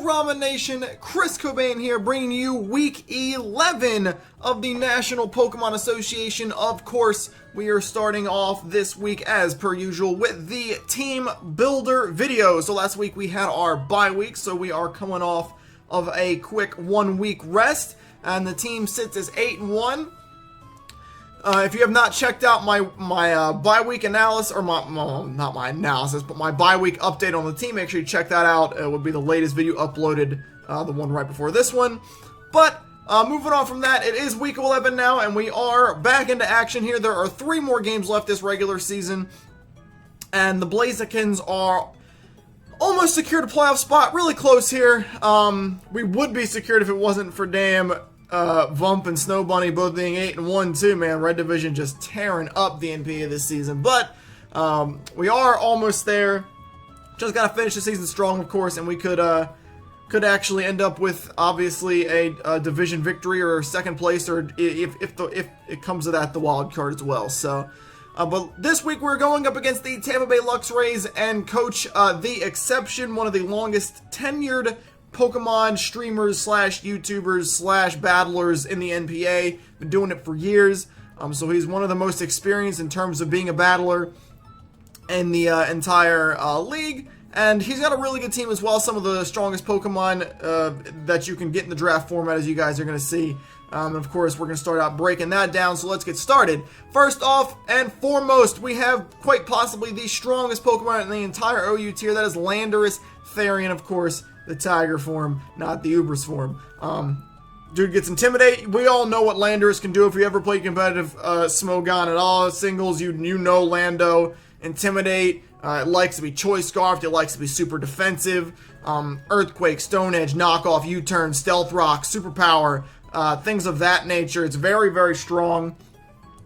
Ramen Nation, Chris Cobain here, bringing you week 11 of the National Pokemon Association. Of course, we are starting off this week, as per usual, with the Team Builder video. So last week we had our bye week, so we are coming off of a quick 1 week rest, and the team sits as 8-1. If you have not checked out my bye week analysis, or not my analysis, but my bye week update on the team, make sure you check that out. It would be the latest video uploaded, the one right before this one. But moving on from that, it is week 11 now, and we are back into action here. There are 3 more games left this regular season, and the Blazikens are almost secured a playoff spot, really close here. We would be secured if it wasn't for damn Vump and Snow Bunny both being 8-1 too, man. Red Division just tearing up the NPA this season, but we are almost there. Just gotta finish the season strong, of course, and we could actually end up with obviously a division victory or second place, or if it comes to that, the wild card as well. So, but this week we're going up against the Tampa Bay Luxrays and Coach TheXSeption, one of the longest tenured Pokemon streamers slash YouTubers slash battlers in the NPA. Been doing it for years. So he's one of the most experienced in terms of being a battler in the entire league. And he's got a really good team as well. Some of the strongest Pokemon that you can get in the draft format, as you guys are going to see. And of course, we're going to start out breaking that down, so let's get started. First off and foremost, we have quite possibly the strongest Pokemon in the entire OU tier. That is Landorus, Therian, of course, the Tiger form, not the Ubers form. Dude gets Intimidate. We all know what Landorus can do if you ever played competitive Smogon at all. Singles, you know Lando. Intimidate. It likes to be Choice Scarfed. It likes to be super defensive. Earthquake, Stone Edge, Knockoff, U-Turn, Stealth Rock, Superpower, things of that nature. It's very, very strong.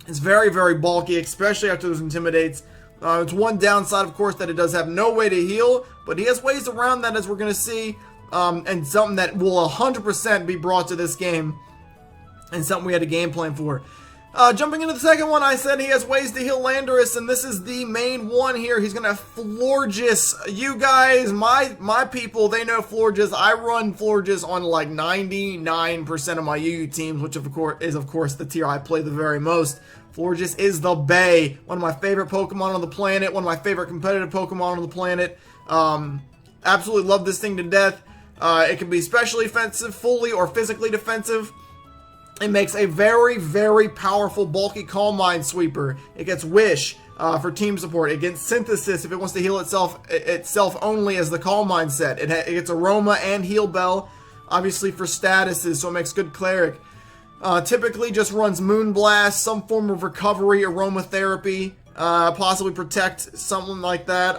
It's very, very bulky, especially after those Intimidates. It's one downside, of course, that it does have no way to heal, but he has ways around that, as we're going to see, and something that will 100% be brought to this game, and something we had a game plan for. Jumping into the second one, I said he has ways to heal Landorus, and this is the main one here. He's going to have Florges. You guys, my people, they know Florges. I run Florges on like 99% of my UU teams, which of course the tier I play the very most. Florges is the Bay, one of my favorite Pokemon on the planet, one of my favorite competitive Pokemon on the planet. Absolutely love this thing to death. It can be specially defensive, fully, or physically defensive. It makes a very, very powerful, bulky Calm Mind Sweeper. It gets Wish for team support. It gets Synthesis if it wants to heal itself only as the Calm Mind set. It gets Aroma and Heal Bell, obviously for statuses, so it makes good Cleric. Typically just runs Moonblast, some form of recovery, aromatherapy, possibly protect, something like that.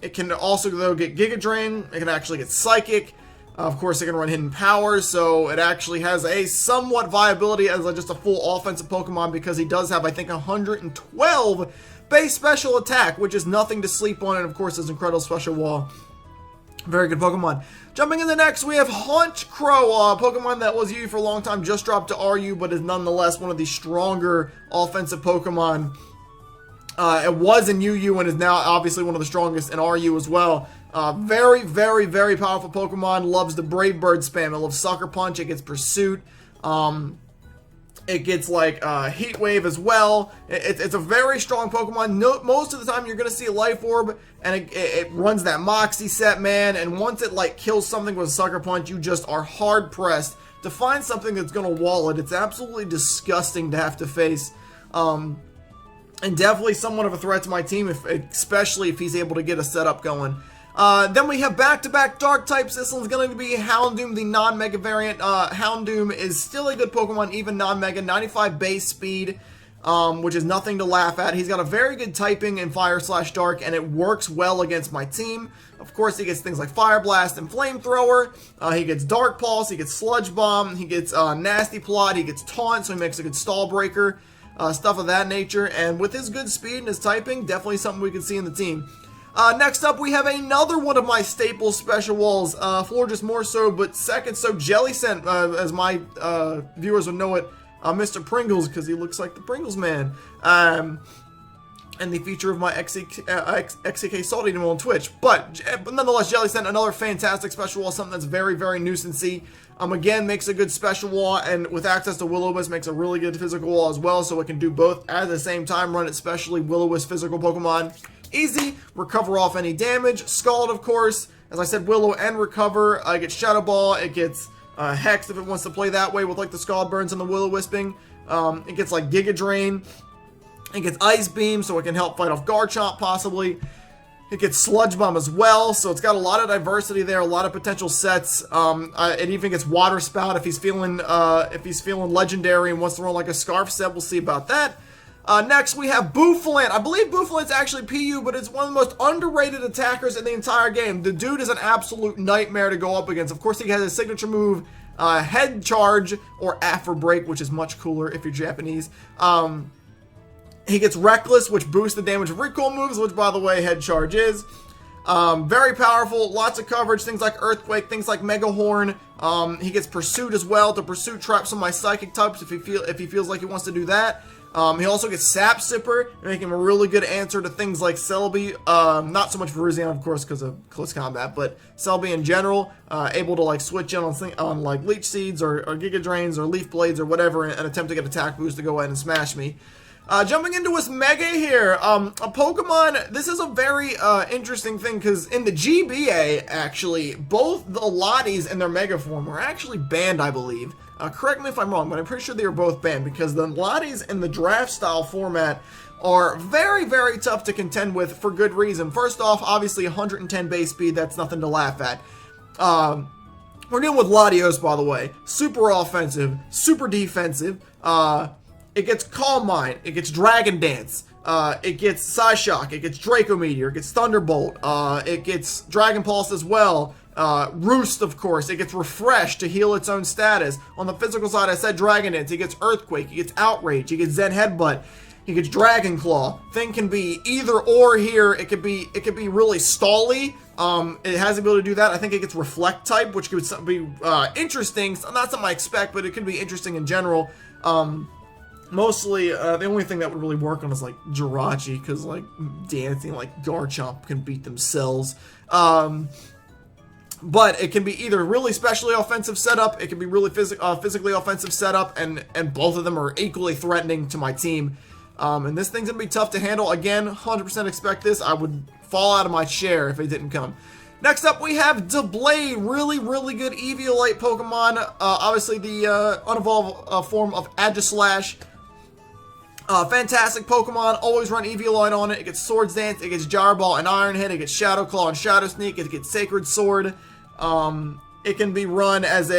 It can also, though, get Giga Drain. It can actually get Psychic. Of course, it can run Hidden Powers, so it actually has a somewhat viability as just a full offensive Pokemon, because he does have, I think, 112 base special attack, which is nothing to sleep on, and of course, his incredible special wall. Very good Pokemon. Jumping in the next, we have Honchkrow, a Pokemon that was UU for a long time, just dropped to RU, but is nonetheless one of the stronger offensive Pokemon. It was in UU and is now obviously one of the strongest in RU as well. Very, very, very powerful Pokemon. Loves the Brave Bird spam. It loves Sucker Punch. It gets Pursuit. It gets like Heat Wave as well. It's a very strong Pokemon. Most of the time you're going to see a Life Orb, and it runs that Moxie set, man. And once it like kills something with Sucker Punch, you just are hard pressed to find something that's going to wall it. It's absolutely disgusting to have to face. And definitely somewhat of a threat to my team, especially if he's able to get a setup going. Then we have back-to-back Dark types. This one's going to be Houndoom, the non-Mega variant. Houndoom is still a good Pokemon, even non-Mega. 95 base speed, which is nothing to laugh at. He's got a very good typing in Fire/Dark, and it works well against my team. Of course, he gets things like Fire Blast and Flamethrower. He gets Dark Pulse. He gets Sludge Bomb. He gets Nasty Plot. He gets Taunt, so he makes a good Stall Breaker. Stuff of that nature. And with his good speed and his typing, definitely something we can see in the team. Next up, we have another one of my staple special walls. Florges more so, but second so Jellicent, as my viewers would know it, Mr. Pringles, because he looks like the Pringles man. and the feature of my XCK Salty Animal on Twitch. But nonetheless, Jelly sent another fantastic special wall, something that's very, very nuisancey. Again, makes a good special wall, and with access to Will-O-Wisp, makes a really good physical wall as well, so it can do both at the same time, run especially Will-O-Wisp physical Pokemon. Easy, recover off any damage. Scald, of course, as I said, Willow and recover. It gets Shadow Ball, it gets Hex if it wants to play that way with like the Scald Burns and the Will-O-Wisping. It gets like Giga Drain. It gets Ice Beam, so it can help fight off Garchomp, possibly. It gets Sludge Bomb as well, so it's got a lot of diversity there, a lot of potential sets. It even gets Water Spout if he's feeling legendary and wants to run like a Scarf set. We'll see about that. Next, we have Bouffalant. I believe Bouffalant's actually PU, but it's one of the most underrated attackers in the entire game. The dude is an absolute nightmare to go up against. Of course, he has his signature move, Head Charge, or Afro Break, which is much cooler if you're Japanese. He gets Reckless, which boosts the damage of recoil moves, which, by the way, Head Charge is. Very powerful, lots of coverage, things like Earthquake, things like Mega Horn. He gets Pursuit as well to Pursuit trap some of my Psychic types if he feels like he wants to do that. He also gets Sap Sipper, making him a really good answer to things like Celebi. Not so much Virizion, of course, because of close combat, but Celebi in general, able to like switch in on like Leech Seeds or Giga Drains or Leaf Blades or whatever and attempt to get attack boost to go ahead and smash me. Jumping into his Mega here, a Pokemon, this is a very interesting thing because in the GBA, actually, both the Lotties and their Mega form were actually banned, I believe. Correct me if I'm wrong, but I'm pretty sure they were both banned because the Lotties in the draft style format are very, very tough to contend with for good reason. First off, obviously 110 base speed, that's nothing to laugh at. We're dealing with Latios, by the way. Super offensive, super defensive. It gets Calm Mind, it gets Dragon Dance, it gets Psyshock, it gets Draco Meteor, it gets Thunderbolt, it gets Dragon Pulse as well. Roost, of course, it gets Refresh to heal its own status. On the physical side, I said Dragon Dance, he gets Earthquake, he gets Outrage, he gets Zen Headbutt, he gets Dragon Claw. Thing can be either or here. It could be really stally. It has the ability to do that. I think it gets Reflect type, which could be interesting. Not something I expect, but it could be interesting in general. Mostly, the only thing that would really work on is, like, Jirachi, because, like, dancing like Garchomp can beat themselves. But it can be either really specially offensive setup, it can be really physically offensive setup, and both of them are equally threatening to my team. And this thing's going to be tough to handle. Again, 100% expect this. I would fall out of my chair if it didn't come. Next up, we have Doublade. Really, really good Eviolite Pokemon. Obviously, the unevolved form of Aegislash. Fantastic Pokemon. Always run Eviolite on it. It gets Swords Dance. It gets Gyro Ball and Iron Head. It gets Shadow Claw and Shadow Sneak. It gets Sacred Sword. It can be run as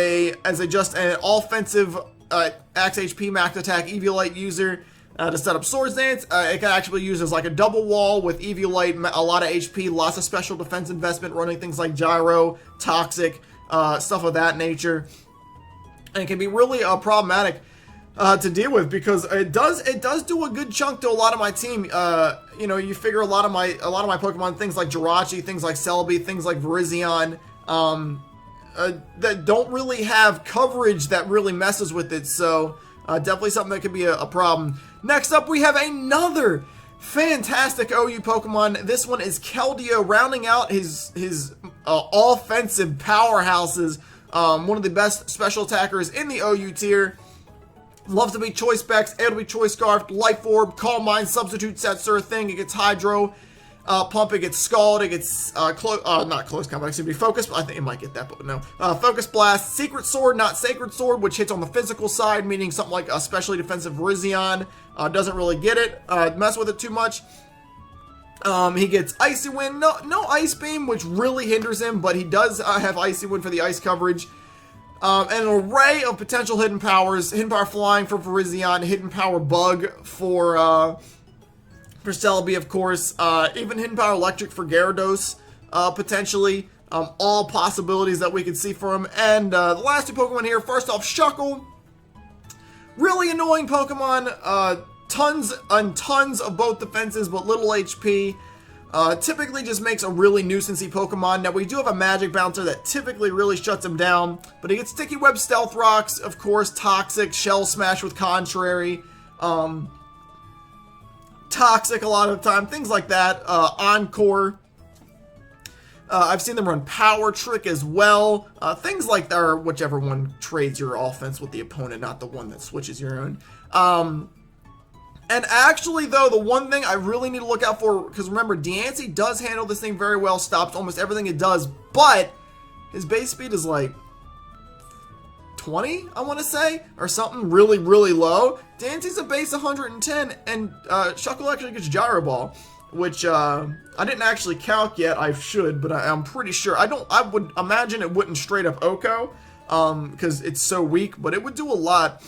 just an offensive Axe HP Max Attack Eviolite user to set up Swords Dance. It can actually use as like a double wall with Eviolite, a lot of HP, lots of special defense investment, running things like Gyro, Toxic, stuff of that nature. And it can be really problematic to deal with because it does do a good chunk to a lot of my team. You know, you figure a lot of my Pokemon, things like Jirachi, things like Celebi, things like Virizion, that don't really have coverage that really messes with it. So definitely something that could be a problem. Next up, we have another fantastic OU Pokemon. This one is Keldeo, rounding out his offensive powerhouses. One of the best special attackers in the OU tier. Loves to be Choice Specs, able to be Choice Scarf, Life Orb, Calm Mind, Substitute Set, sort of thing. It gets Hydro Pump, it gets Scald, it gets not Close Combat, excuse me, Focus, I think it might get that, but no. Focus Blast, Secret Sword, not Sacred Sword, which hits on the physical side, meaning something like a specially defensive Virizion doesn't really get it, mess with it too much. He gets Icy Wind, no Ice Beam, which really hinders him, but he does have Icy Wind for the ice coverage. And an array of potential hidden powers. Hidden Power Flying for Virizion, Hidden Power Bug for Celebi, of course. Even Hidden Power Electric for Gyarados, potentially. All possibilities that we could see for him. And the last two Pokemon here, first off, Shuckle. Really annoying Pokemon. Tons and tons of both defenses, but little HP. Typically just makes a really nuisancey Pokemon. Now, we do have a Magic Bouncer that typically really shuts him down, but he gets Sticky Web, Stealth Rocks, of course, Toxic, Shell Smash with Contrary. Tons Toxic a lot of the time, things like that. Encore. I've seen them run Power Trick as well. Things like that, or whichever one trades your offense with the opponent, not the one that switches your own. And actually, though, the one thing I really need to look out for, because remember, D'Ancy does handle this thing very well, stops almost everything it does, but his base speed is like 20, I want to say, or something really, really low. D'Ancy's a base 110, and Shuckle actually gets Gyro Ball, which I didn't actually calc yet. I should, but I'm pretty sure. I would imagine it wouldn't straight up Oko, because it's so weak, but it would do a lot.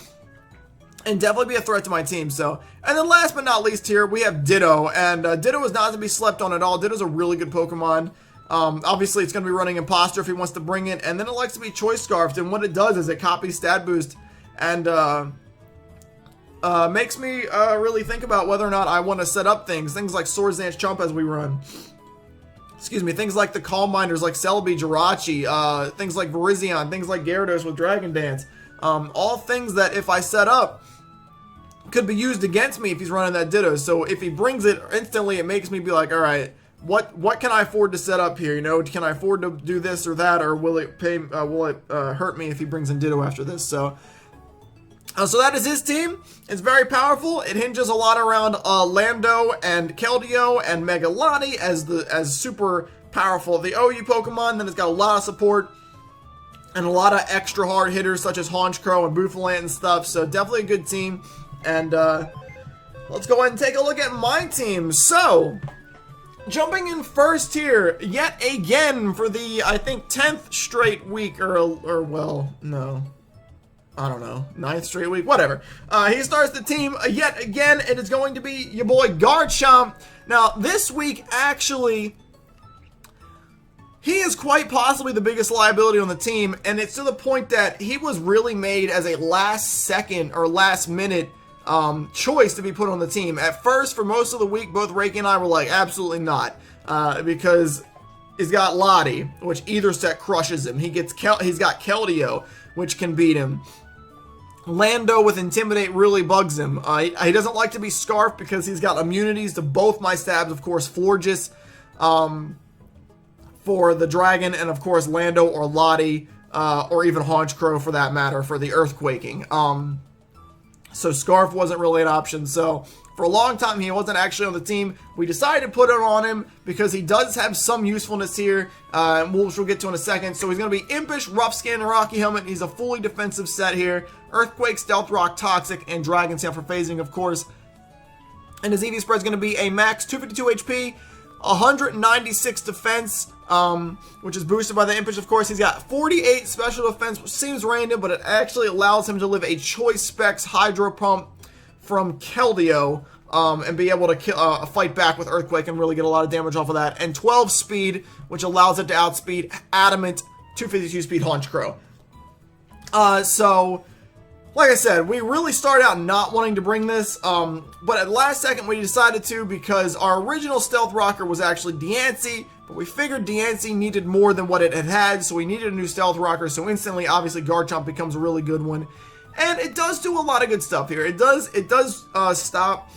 And definitely be a threat to my team. So, and then last but not least here, we have Ditto. And Ditto is not to be slept on at all. Ditto's a really good Pokemon. Obviously, it's going to be running Imposter if he wants to bring it. And then it likes to be Choice Scarfed. And what it does is it copies Stat Boost. And makes me really think about whether or not I want to set up things. Things like Swords Dance Chump as we run. Excuse me. Things like the Calm Minders like Celebi, Jirachi. Things like Virizion. Things like Gyarados with Dragon Dance. All things that if I set up, could be used against me if he's running that Ditto. So if he brings it instantly, it makes me be like, all right, what can I afford to set up here? You know, can I afford to do this or that, or will it hurt me if he brings in Ditto after this? So that is his team. It's very powerful. It hinges a lot around Lando and Keldeo and Mega Lottie as super powerful. The OU Pokemon. Then it's got a lot of support and a lot of extra hard hitters such as Honchkrow and Bouffalant and stuff. So definitely a good team. And let's go ahead and take a look at my team. So, jumping in first here, yet again for the, I think, 10th straight week, or well, no, I don't know, 9th straight week, whatever. He starts the team yet again. It is going to be your boy Garchomp. Now, this week, actually, he is quite possibly the biggest liability on the team, and it's to the point that he was really made as a last-second or last-minute choice to be put on the team. At first, for most of the week, both Reiki and I were like, absolutely not, because he's got Lottie, which either set crushes him. He's got Keldeo, which can beat him. Lando with Intimidate really bugs him. He doesn't like to be Scarfed because he's got immunities to both my stabs, of course, Florges, for the Dragon, and of course Lando or Lottie, or even Honchkrow for that matter, for the Earthquaking. So Scarf wasn't really an option. So for a long time he wasn't actually on the team. We decided to put it on him because he does have some usefulness here, which we'll get to in a second. So he's going to be Impish, Rough Skin, and Rocky Helmet. He's a fully defensive set here. Earthquake, Stealth Rock, Toxic, and Dragon Tail for phasing, of course. And his EV spread is going to be a max 252 HP, 196 defense, which is boosted by the Impish, of course. He's got 48 special defense, which seems random, but it actually allows him to live a Choice Specs Hydro Pump from Keldeo, and be able to fight back with Earthquake and really get a lot of damage off of that. And 12 speed, which allows it to outspeed Adamant 252 speed Honchkrow. So, like I said, we really started out not wanting to bring this, but at the last second we decided to, because our original Stealth Rocker was actually D'Ancy, but we figured D'Ancy needed more than what it had, so we needed a new Stealth Rocker, so instantly, obviously, Garchomp becomes a really good one. And it does do a lot of good stuff here. It does stop,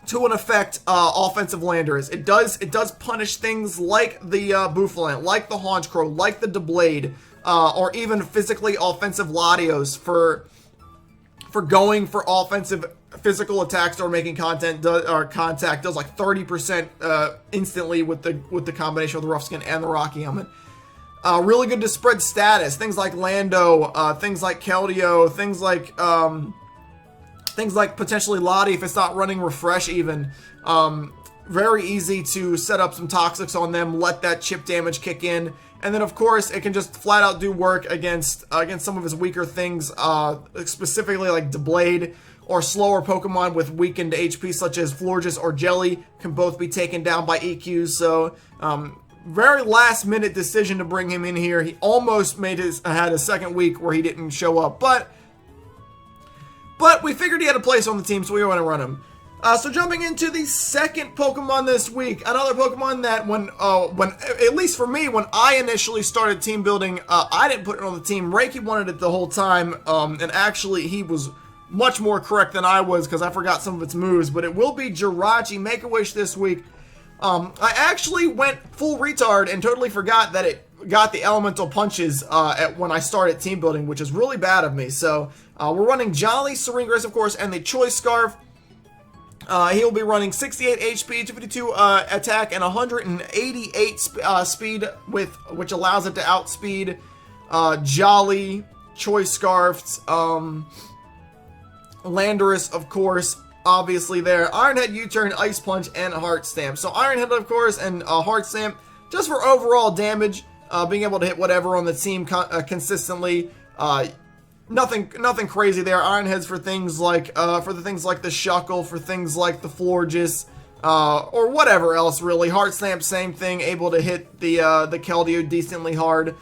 to an effect, offensive landers. It does punish things like the Bouffalant, like the Honchkrow, like the Deblade, or even physically offensive Latios for going for offensive physical attacks or making contact does like 30% instantly with the combination of the Rough Skin and the Rocky Helmet. Really good to spread status. Things like Lando, things like Keldeo, things like potentially Lottie if it's not running Refresh even. Very easy to set up some Toxics on them, let that chip damage kick in. And then, of course, it can just flat out do work against some of his weaker things, specifically like Deblade, or slower Pokemon with weakened HP such as Florges or Jelly can both be taken down by EQs. So, very last minute decision to bring him in here. He almost had a second week where he didn't show up, but we figured he had a place on the team, so we want to run him. So jumping into the second Pokemon this week, another Pokemon that when at least for me, when I initially started team building, I didn't put it on the team. Reiki wanted it the whole time, and actually he was much more correct than I was because I forgot some of its moves, but it will be Jirachi Make-A-Wish this week. I actually went full retard and totally forgot that it got the elemental punches when I started team building, which is really bad of me. So we're running Jolly, Serene Grace, of course, and the Choice Scarf. He'll be running 68 HP, 252 attack, and 188 speed, which allows it to outspeed Jolly, Choice Scarfs, Landorus, of course, obviously there, Iron Head, U-Turn, Ice Punch, and Heart Stamp. So Iron Head, of course, and Heart Stamp, just for overall damage, being able to hit whatever on the team consistently. Nothing crazy there. Iron Heads for things like the Shuckle, for things like the Florges, or whatever else really. Heart Stamp, same thing, able to hit the Keldeo decently hard.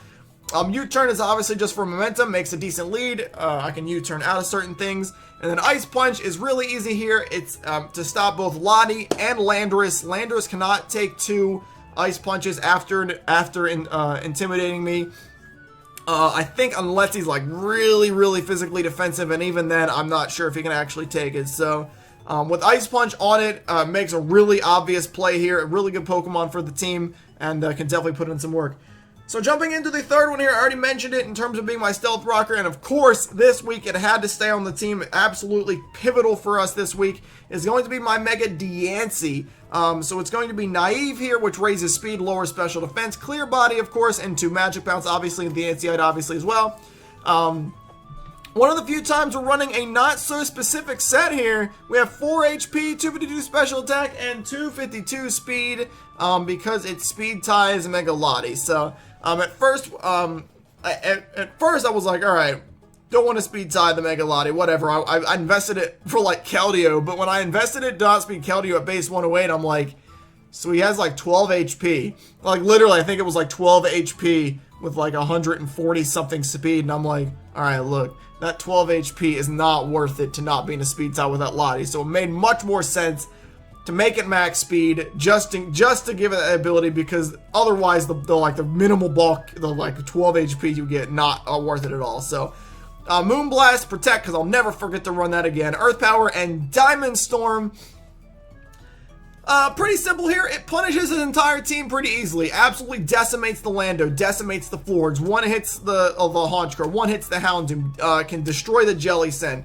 U-Turn is obviously just for momentum, makes a decent lead. I can U-Turn out of certain things. And then Ice Punch is really easy here. It's to stop both Lottie and Landorus. Landorus cannot take 2 Ice Punches after intimidating me. I think unless he's like really physically defensive, and even then I'm not sure if he can actually take it. So with Ice Punch on it, makes a really obvious play here. A really good Pokemon for the team, and can definitely put in some work. So jumping into the third one here, I already mentioned it in terms of being my Stealth Rocker, and of course, this week it had to stay on the team. Absolutely pivotal for us this week is going to be my Mega Diancie. So it's going to be Naive here, which raises speed, lowers special defense, Clear Body, of course, and 2 Magic Bounce, obviously, and Diancie obviously as well. One of the few times we're running a not-so-specific set here. We have 4 HP, 252 special attack, and 252 speed, because it speed ties Mega Lottie. So, at first I was like, alright, don't want to speed tie the Mega Lottie, whatever. I invested it for, like, Keldeo, but when I invested it to outspeed Keldeo at base 108, I'm like, so he has, like, 12 HP. Like, literally, I think it was, like, 12 HP with, like, 140-something speed, and I'm like, alright, look, that 12 HP is not worth it to not be in a speed tie with that Lottie, so it made much more sense to make it max speed, just to give it that ability, because otherwise the minimal bulk, the like 12 HP you get, not worth it at all. So Moonblast, Protect, because I'll never forget to run that again. Earth Power and Diamond Storm. Pretty simple here. It punishes his entire team pretty easily. Absolutely decimates the Lando, decimates the Florges. 1 hits the Haunchkar, 1 hits the Houndoom, can destroy the Jellicent.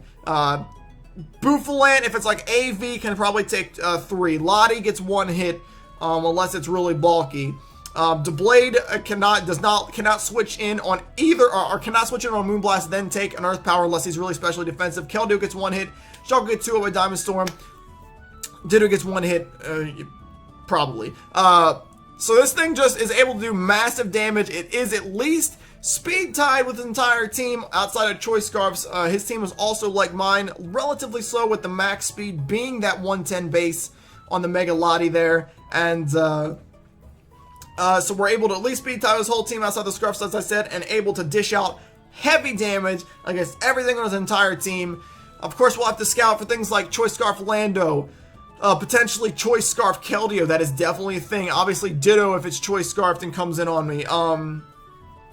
Bouffalant, if it's like AV, can probably take 3. Lottie gets 1 hit, unless it's really bulky. Deblade cannot switch in on either, or cannot switch in on Moonblast, then take an Earth Power unless he's really specially defensive. Keldeo gets 1 hit. Shuckle gets 2 with Diamond Storm. Ditto gets 1 hit, probably. So this thing just is able to do massive damage. It is at least speed tied with his entire team outside of Choice Scarfs. His team is also, like mine, relatively slow with the max speed being that 110 base on the Mega Lottie there. And so we're able to at least speed tie his whole team outside the Scarfs, as I said, and able to dish out heavy damage against everything on his entire team. Of course, we'll have to scout for things like Choice Scarf Lando, potentially Choice Scarf Keldeo. That is definitely a thing. Obviously, Ditto if it's Choice Scarfed and comes in on me.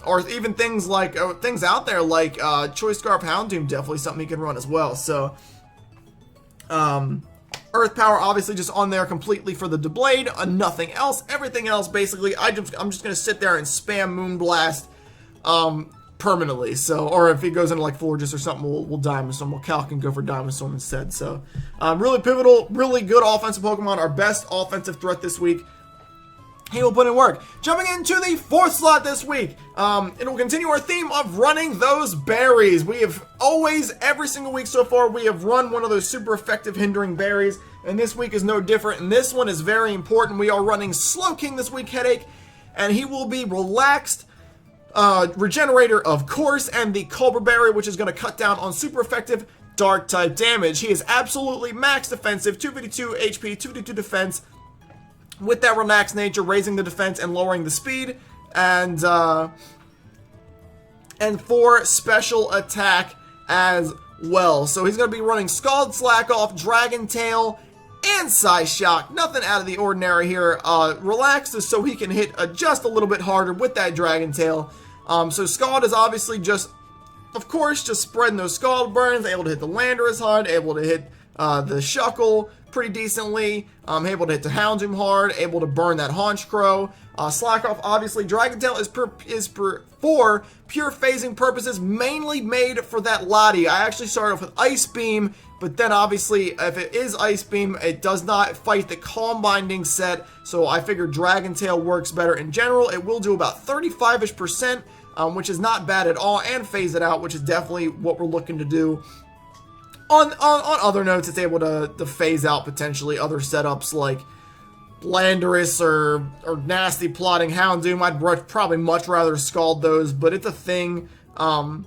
Or even things like, things out there like Choice Scarf Houndoom, definitely something he can run as well. So, Earth Power obviously just on there completely for the Deblade, nothing else. Everything else, basically, I'm just going to sit there and spam Moonblast permanently. So, or if he goes into like Florges or something, we'll Diamond Storm. Well, Cal can go for Diamond Storm instead. So, really pivotal, really good offensive Pokemon. Our best offensive threat this week. He will put in work. Jumping into the 4th slot this week, it will continue our theme of running those berries. We have always, every single week so far, we have run one of those super effective hindering berries, and this week is no different, and this one is very important. We are running Slowking this week, Headache, and he will be Relaxed, Regenerator, of course, and the Cobra Berry, which is going to cut down on super effective Dark type damage. He is absolutely max defensive, 252 HP, 252 defense, with that relaxed nature, raising the defense and lowering the speed, and 4 special attack as well. So he's going to be running Scald, Slack Off, Dragon Tail, and Psyshock. Nothing out of the ordinary here. Relaxed is so he can hit just a little bit harder with that Dragon Tail. So Scald is obviously just of course, just spreading those Scald Burns, able to hit the Landorus hard, able to hit the Shuckle pretty decently, able to hit the Houndoom hard, able to burn that Haunch Crow. Slack Off, obviously, Dragon Tail is for pure phasing purposes, mainly made for that Lottie. I actually started off with Ice Beam, but then obviously, if it is Ice Beam, it does not fight the Calm Binding set, so I figured Dragon Tail works better in general. It will do about 35-ish%, which is not bad at all, and phase it out, which is definitely what we're looking to do. On other notes, it's able to phase out potentially other setups like Landorus or Nasty Plotting Houndoom. I'd probably much rather Scald those, but it's a thing. And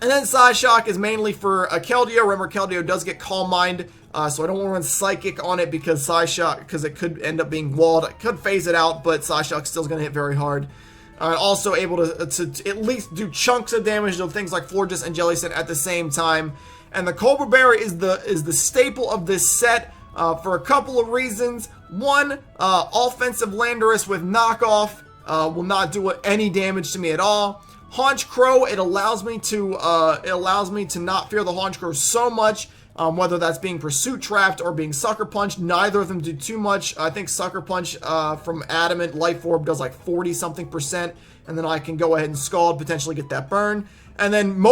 then Psyshock is mainly for Keldeo. Remember, Keldeo does get Calm Mind, so I don't want to run Psychic on it because Psyshock, because it could end up being walled. I could phase it out, but Psyshock still going to hit very hard. Also able to at least do chunks of damage to things like Florges and Jellicent at the same time. And the Cobra Berry is the staple of this set for a couple of reasons. One, offensive Landorus with knockoff will not do any damage to me at all. Haunch Crow, it allows me to not fear the Haunch Crow so much, whether that's being Pursuit Trapped or being Sucker Punched. Neither of them do too much. I think Sucker Punch from Adamant Life Orb does like 40-something%, and then I can go ahead and Scald, potentially get that burn. And then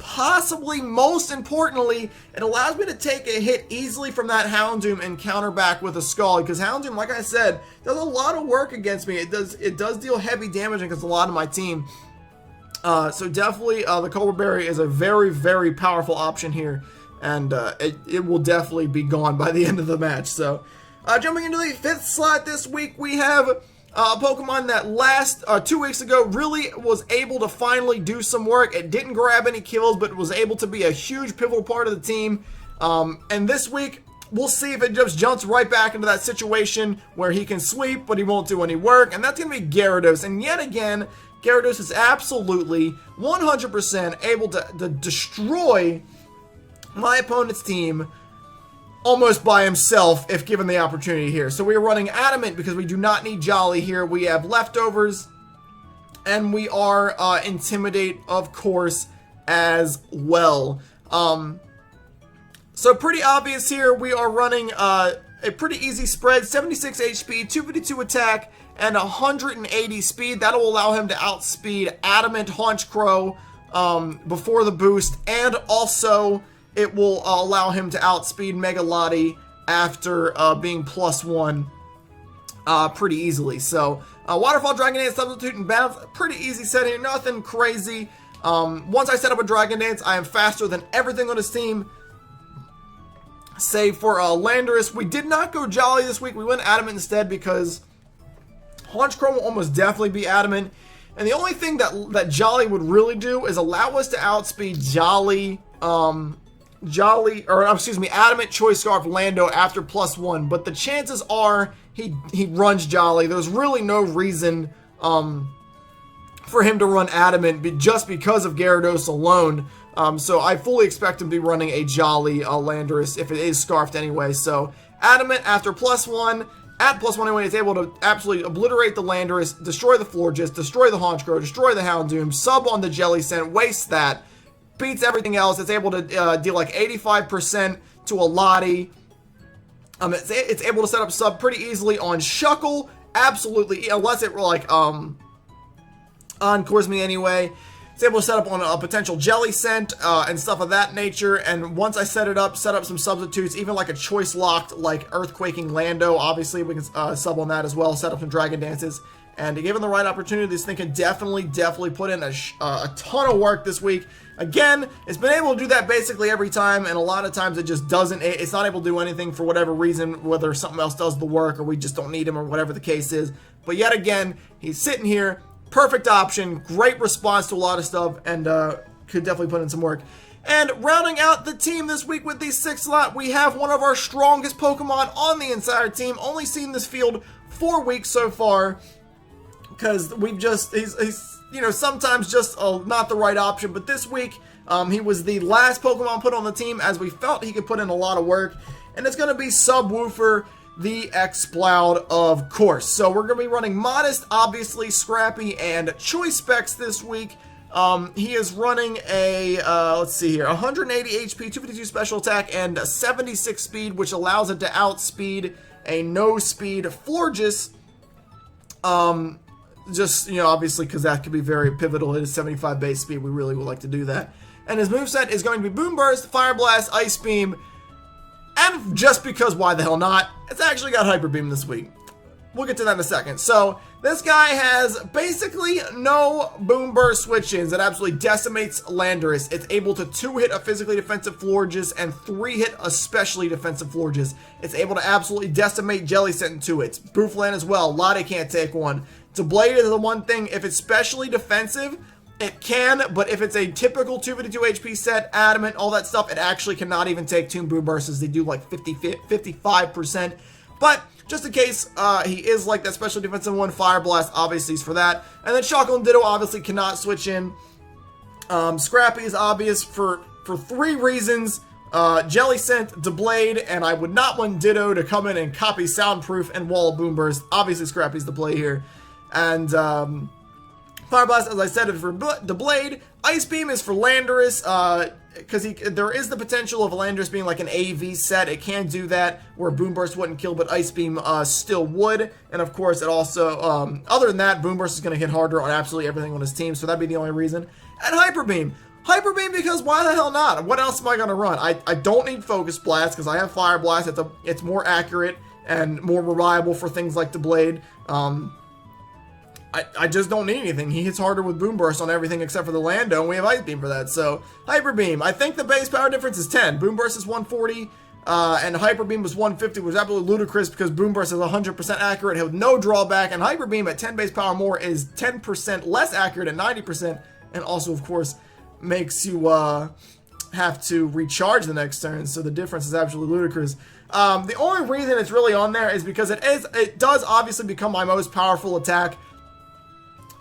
possibly most importantly, it allows me to take a hit easily from that Houndoom and counter back with a Scald, because Houndoom, like I said, does a lot of work against me. It does deal heavy damage against a lot of my team. So definitely the Cobra Berry is a very, very powerful option here, and it will definitely be gone by the end of the match. So jumping into the 5th slot this week, we have a Pokemon that last 2 weeks ago really was able to finally do some work. It didn't grab any kills, but was able to be a huge pivotal part of the team. And this week, we'll see if it just jumps right back into that situation where he can sweep, but he won't do any work. And that's going to be Gyarados. And yet again, Gyarados is absolutely 100% able to destroy my opponent's team almost by himself if given the opportunity here. So we are running Adamant because we do not need Jolly here. We have Leftovers, and we are Intimidate, of course, as well. So pretty obvious here. We are running a pretty easy spread, 76 HP, 252 attack, and 180 speed. That'll allow him to outspeed Adamant, Haunch Crow before the boost, and also it will allow him to outspeed Mega Lottie after being +1 pretty easily. So Waterfall, Dragon Dance, Substitute, and Bounce, pretty easy set here, nothing crazy. Once I set up a Dragon Dance, I am faster than everything on his team, save for Landorus. We did not go Jolly this week. We went Adamant instead because Haunch Crow will almost definitely be Adamant. And the only thing that Jolly would really do is allow us to outspeed Adamant, Choice Scarf, Lando after +1. But the chances are he runs Jolly. There's really no reason for him to run Adamant just because of Gyarados alone. So I fully expect him to be running a Jolly Landorus if it is Scarfed anyway. So Adamant after +1. At +1 anyway, is able to absolutely obliterate the Landorus, destroy the Florges, destroy the Haunch Crow, destroy the Houndoom, sub on the Jellicent, waste that, beats everything else. It's able to deal like 85% to a Lottie. It's able to set up sub pretty easily on Shuckle, absolutely, unless it like encores me anyway. It's able to set up on a potential Jellicent and stuff of that nature. And once I set up some substitutes, even like a choice locked like Earthquaking Lando, obviously we can sub on that as well, set up some Dragon Dances. And given the right opportunity, this thing can definitely put in a ton of work this week. Again, it's been able to do that basically every time, and a lot of times it just doesn't, it's not able to do anything for whatever reason, whether something else does the work or we just don't need him or whatever the case is. But yet again, he's sitting here, perfect option, great response to a lot of stuff, and could definitely put in some work. And rounding out the team this week with the 6th slot, we have one of our strongest Pokemon on the entire team. Only seen this field 4 weeks so far, because we've just, he's you know, sometimes just not the right option. But this week, he was the last Pokemon put on the team as we felt he could put in a lot of work. And it's going to be Subwoofer, the Exploud, of course. So we're going to be running Modest, obviously, Scrappy, and Choice Specs this week. He is running a, let's see here, 180 HP, 252 special attack, and 76 speed, which allows it to outspeed a no-speed Florges. Just, you know, obviously, because that could be very pivotal. It is 75 base speed. We really would like to do that. And his moveset is going to be Boom Burst, Fire Blast, Ice Beam, and just because, why the hell not, it's actually got Hyper Beam this week. We'll get to that in a second. So, this guy has basically no Boom Burst switch-ins. It absolutely decimates Landorus. It's able to 2-hit a physically defensive Florges and 3-hit a specially defensive Florges. It's able to absolutely decimate Jellicent in 2 hits. Boofland as well. Lottie can't take one. Blade is the one thing, if it's specially defensive, it can, but if it's a typical 252 HP set, adamant, all that stuff, it actually cannot even take Toon Boom Bursts. They do like 55%. But just in case he is like that special defensive one, Fire Blast obviously is for that. And then Shackle and Ditto obviously cannot switch in. Scrappy is obvious for 3 reasons. Jellicent, Deblade, and I would not want Ditto to come in and copy Soundproof and Wall of Boom Burst. Obviously Scrappy's the play here. And Fire Blast, as I said, is for Deblade. Ice Beam is for Landorus, because there is the potential of Landorus being like an AV set. It can do that, where Boom Burst wouldn't kill, but Ice Beam still would. And of course, it also, other than that, Boom Burst is going to hit harder on absolutely everything on his team, so that'd be the only reason. And Hyper Beam. Hyper Beam because why the hell not? What else am I going to run? I don't need Focus Blast, because I have Fire Blast. It's more accurate and more reliable for things like Deblade. I just don't need anything. He hits harder with Boom Burst on everything except for the Lando, and we have Ice Beam for that. So, Hyper Beam. I think the base power difference is 10. Boom Burst is 140, and Hyper Beam was 150, which is absolutely ludicrous because Boom Burst is 100% accurate with no drawback, and Hyper Beam at 10 base power more is 10% less accurate at 90%, and also, of course, makes you have to recharge the next turn, so the difference is absolutely ludicrous. The only reason it's really on there is because it does obviously become my most powerful attack.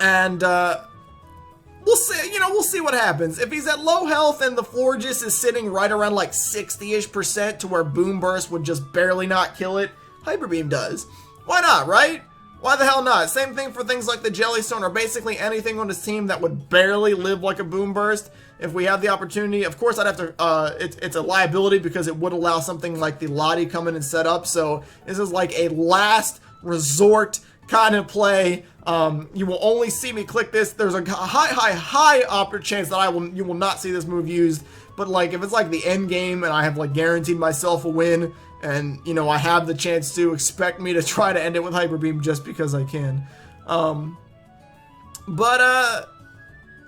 And, we'll see, we'll see what happens. If he's at low health and the Florges is sitting right around like 60-ish% to where Boom Burst would just barely not kill it, Hyper Beam does. Why not, right? Why the hell not? Same thing for things like the Jellystone or basically anything on his team that would barely live like a Boom Burst. If we have the opportunity, of course I'd have to, it's a liability because it would allow something like the Lottie come in and set up. So this is like a last resort kind of play. You will only see me click this. There's a high chance that you will not see this move used. But like if it's like the end game and I have like guaranteed myself a win, and I have the chance to, expect me to try to end it with Hyper Beam just because I can. I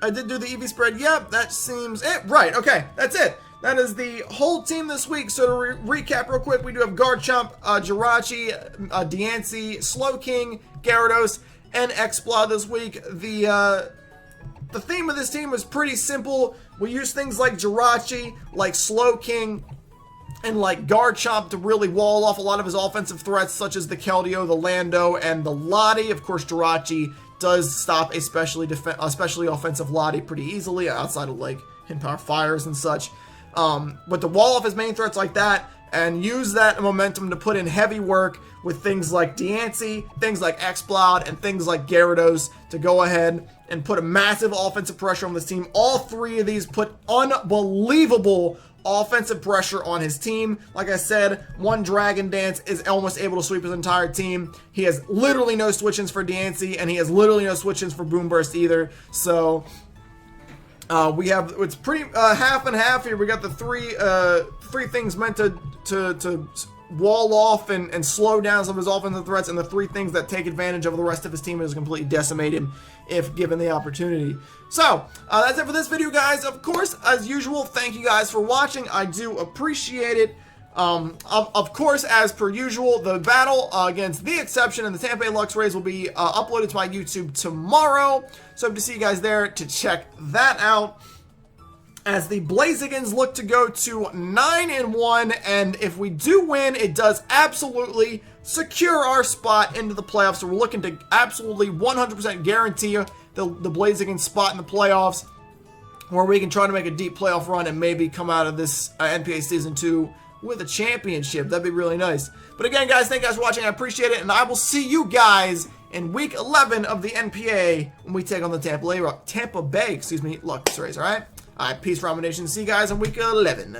did do the EV spread. Yep, that seems it. Right, okay, that's it. That is the whole team this week. So to recap real quick, we do have Garchomp, Jirachi, Diancie, Slowking, Gyarados, and Exploud this week. The theme of this team is pretty simple. We use things like Jirachi, like Slowking, and like Garchomp to really wall off a lot of his offensive threats, such as the Keldeo, the Lando, and the Lottie. Of course, Jirachi does stop a especially offensive Lottie pretty easily, outside of like Hidden Power Fires and such. But to wall off his main threats like that, and use that momentum to put in heavy work with things like Diancie, things like Exploud, and things like Gyarados to go ahead and put a massive offensive pressure on this team. All 3 of these put unbelievable offensive pressure on his team. Like I said, one Dragon Dance is almost able to sweep his entire team. He has literally no switch-ins for Diancie, and he has literally no switch-ins for Boom Burst either. So we have, it's pretty half and half here. We got the three things meant to wall off and slow down some of his offensive threats, and the 3 things that take advantage of the rest of his team is completely decimate him if given the opportunity. So that's it for this video, guys. Of course, as usual, thank you guys for watching. I do appreciate it. Of course, as per usual, the battle against TheXSeption and the Tampa Luxrays will be uploaded to my YouTube tomorrow. So hope to see you guys there to check that out. As the Blazikens look to go to 9-1, and if we do win, it does absolutely secure our spot into the playoffs. So we're looking to absolutely 100% guarantee the Blazikens spot in the playoffs, where we can try to make a deep playoff run and maybe come out of this NPA Season 2 with a championship. That'd be really nice. But again, guys, thank you guys for watching. I appreciate it, and I will see you guys in week 11 of the NPA when we take on the Tampa Bay, Luxrays, alright? Alright, peace, Ramen Nation. See you guys in week 11.